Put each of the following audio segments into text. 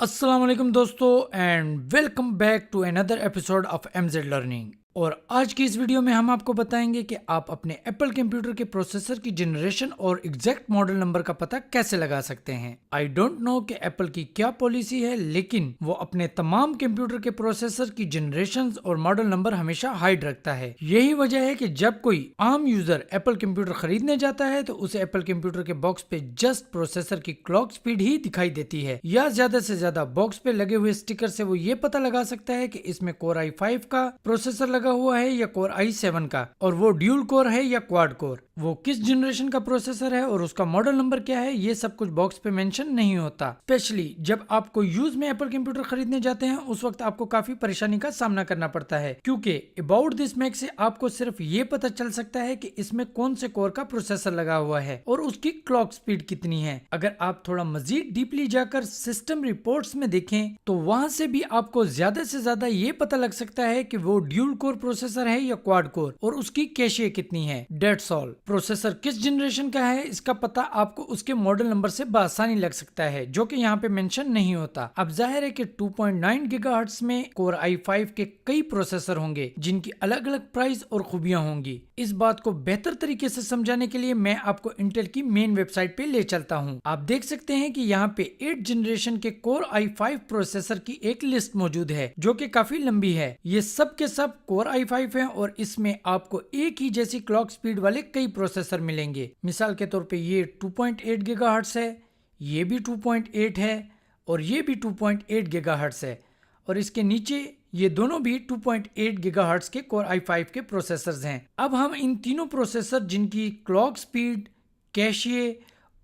अस्सलाम वालेकुम दोस्तों and welcome back to another episode of MZ learning. और आज की इस वीडियो में हम आपको बताएंगे कि आप अपने एप्पल कंप्यूटर के प्रोसेसर की जनरेशन और एग्जैक्ट मॉडल नंबर का पता कैसे लगा सकते हैं। आई डोंट नो कि एप्पल की क्या पॉलिसी है, लेकिन वो अपने तमाम कंप्यूटर के प्रोसेसर की जनरेशन और मॉडल नंबर हमेशा हाइड रखता है। यही वजह है कि जब कोई आम यूजर एप्पल कंप्यूटर खरीदने जाता है तो उसे एप्पल कंप्यूटर के बॉक्स पे जस्ट प्रोसेसर की क्लॉक स्पीड ही दिखाई देती है, या ज्यादा से ज्यादा बॉक्स पे लगे हुए स्टिकर से वो ये पता लगा सकता है कि इसमें कोर i5 का प्रोसेसर लगा हुआ है या कोर i7 का, और वो ड्यूल कोर है या क्वाड कोर, वो किस जनरेशन का प्रोसेसर है और उसका मॉडल नंबर क्या है, ये सब कुछ बॉक्स पे मेंशन नहीं होता। स्पेशली जब आप कोई यूज में एप्पल कंप्यूटर खरीदने जाते हैं उस वक्त आपको काफी परेशानी का सामना करना पड़ता है, क्योंकि अबाउट दिस मैक से आपको सिर्फ ये पता चल सकता है कि इसमें कौन से कोर का प्रोसेसर लगा हुआ है और उसकी क्लॉक स्पीड कितनी है। अगर आप थोड़ा मजीद डीपली जाकर सिस्टम रिपोर्ट्स में देखें तो वहां से भी आपको ज्यादा से ज्यादा ये पता लग सकता है कि वो ड्यूल कोर प्रोसेसर है या क्वाड कोर और उसकी कैशे कितनी है। That's all. प्रोसेसर किस जनरेशन का है इसका पता आपको उसके मॉडल नंबर से बआसानी लग सकता है, जो कि यहाँ पे मेंशन नहीं होता। अब जाहिर है कि 2.9 गीगाहर्ट्ज में कोर i5 के कई प्रोसेसर होंगे जिनकी अलग अलग प्राइस और खूबियां होंगी। इस बात को बेहतर तरीके से समझाने के लिए मैं आपको इंटेल की मेन वेबसाइट पे ले चलता हूँ। आप देख सकते हैं कि यहाँ पे 8 जनरेशन के कोर i5 प्रोसेसर की एक लिस्ट मौजूद है जो कि काफी लंबी है। ये सब के सब कोर i5 हैं और इसमें आपको एक ही जैसी क्लॉक स्पीड वाले कई प्रोसेसर मिलेंगे। मिसाल के तौर पे ये 2.8 गीगाहर्ट्ज है, ये भी 2.8 है और ये भी 2.8 गीगाहर्ट्ज है, और इसके नीचे ये दोनों भी 2.8 गीगाहर्ट्ज के कोर i5 के प्रोसेसर्स हैं। अब हम इन तीनों प्रोसेसर जिनकी क्लॉक स्पीड, कैशे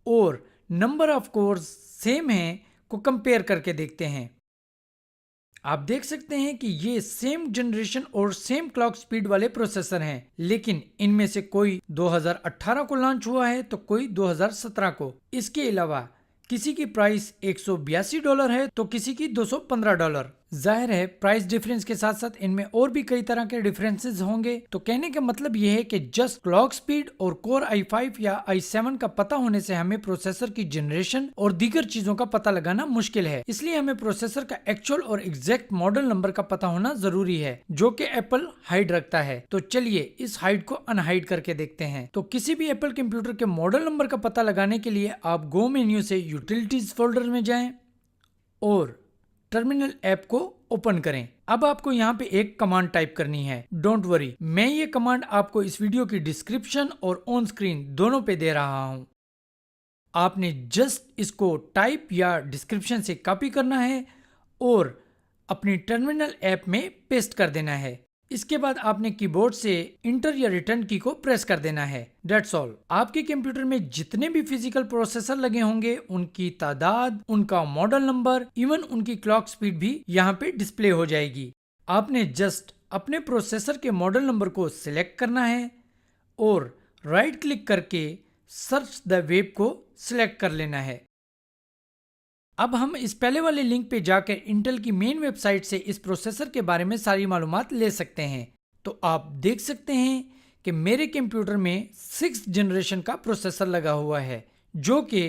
और नंबर ऑफ कोर्स सेम है को कंपेयर करके देखते हैं। आप देख सकते हैं कि ये सेम जनरेशन और सेम क्लॉक स्पीड वाले प्रोसेसर हैं, लेकिन इनमें से कोई 2018 को लॉन्च हुआ है तो कोई 2017 को। इसके अलावा किसी की प्राइस $182 है तो किसी की $215। जाहिर है प्राइस डिफरेंस के साथ साथ इनमें और भी कई तरह के डिफरेंसेस होंगे, तो कहने का मतलब यह है कि जस्ट क्लॉक स्पीड और कोर i5 या i7 का पता होने से हमें प्रोसेसर की जनरेशन और दीगर चीजों का पता लगाना मुश्किल है। इसलिए हमें प्रोसेसर का एक्चुअल और एग्जैक्ट मॉडल नंबर का पता होना जरूरी है, जो कि एप्पल हाइड रखता है। तो चलिए इस हाइड को अनहाइड करके देखते हैं। तो किसी भी एप्पल कंप्यूटर के मॉडल नंबर का पता लगाने के लिए आप गो मेन्यू से यूटिलिटीज फोल्डर में जाएं और टर्मिनल ऐप को ओपन करें। अब आपको यहाँ पे एक कमांड टाइप करनी है। डोंट वरी, मैं ये कमांड आपको इस वीडियो की डिस्क्रिप्शन और ऑन स्क्रीन दोनों पे दे रहा हूँ। आपने जस्ट इसको टाइप या डिस्क्रिप्शन से कॉपी करना है और अपनी टर्मिनल ऐप में पेस्ट कर देना है। इसके बाद आपने कीबोर्ड से इंटर या रिटर्न की को प्रेस कर देना है। That's all. आपके कंप्यूटर में जितने भी फिजिकल प्रोसेसर लगे होंगे उनकी तादाद, उनका मॉडल नंबर, इवन उनकी क्लॉक स्पीड भी यहाँ पे डिस्प्ले हो जाएगी। आपने जस्ट अपने प्रोसेसर के मॉडल नंबर को सिलेक्ट करना है और राइट क्लिक करके सर्च द वेब को सिलेक्ट कर लेना है। अब हम इस पहले वाले लिंक पे जाकर इंटेल की मेन वेबसाइट से इस प्रोसेसर के बारे में सारी मालूमात ले सकते हैं। तो आप देख सकते हैं कि मेरे कंप्यूटर में 6th जनरेशन का प्रोसेसर लगा हुआ है, जो कि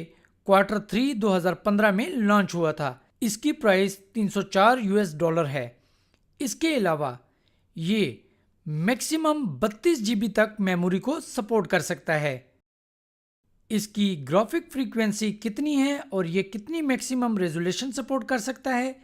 Q3 2015 में लॉन्च हुआ था। इसकी प्राइस $304 है। इसके अलावा ये मैक्सिमम 32 GB तक मेमोरी को सपोर्ट कर सकता है। इसकी ग्राफिक फ्रीक्वेंसी कितनी है और ये कितनी मैक्सिमम रेजोल्यूशन सपोर्ट कर सकता है,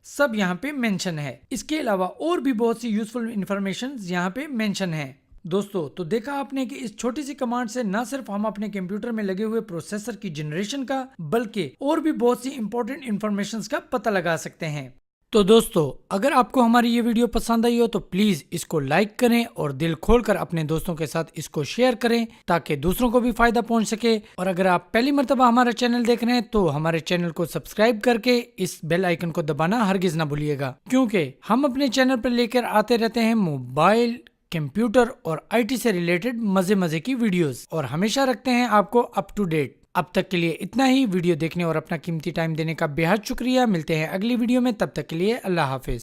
सब यहाँ पे मेंशन है। इसके अलावा और भी बहुत सी यूजफुल इंफॉर्मेशन यहाँ पे मेंशन है। दोस्तों, तो देखा आपने कि इस छोटी सी कमांड से न सिर्फ हम अपने कंप्यूटर में लगे हुए प्रोसेसर की जनरेशन का बल्कि और भी बहुत सी इंपॉर्टेंट इंफॉर्मेशन का पता लगा सकते हैं। तो दोस्तों, अगर आपको हमारी ये वीडियो पसंद आई हो तो प्लीज इसको लाइक करें और दिल खोलकर अपने दोस्तों के साथ इसको शेयर करें ताकि दूसरों को भी फायदा पहुंच सके। और अगर आप पहली मर्तबा हमारा चैनल देख रहे हैं तो हमारे चैनल को सब्सक्राइब करके इस बेल आइकन को दबाना हरगिज ना भूलिएगा, क्योंकि हम अपने चैनल पर लेकर आते रहते हैं मोबाइल, कंप्यूटर और IT से रिलेटेड मजे की वीडियोस, और हमेशा रखते हैं आपको अप टू डेट। अब तक के लिए इतना ही। वीडियो देखने और अपना कीमती टाइम देने का बेहद शुक्रिया। मिलते हैं अगली वीडियो में, तब तक के लिए अल्लाह हाफिज।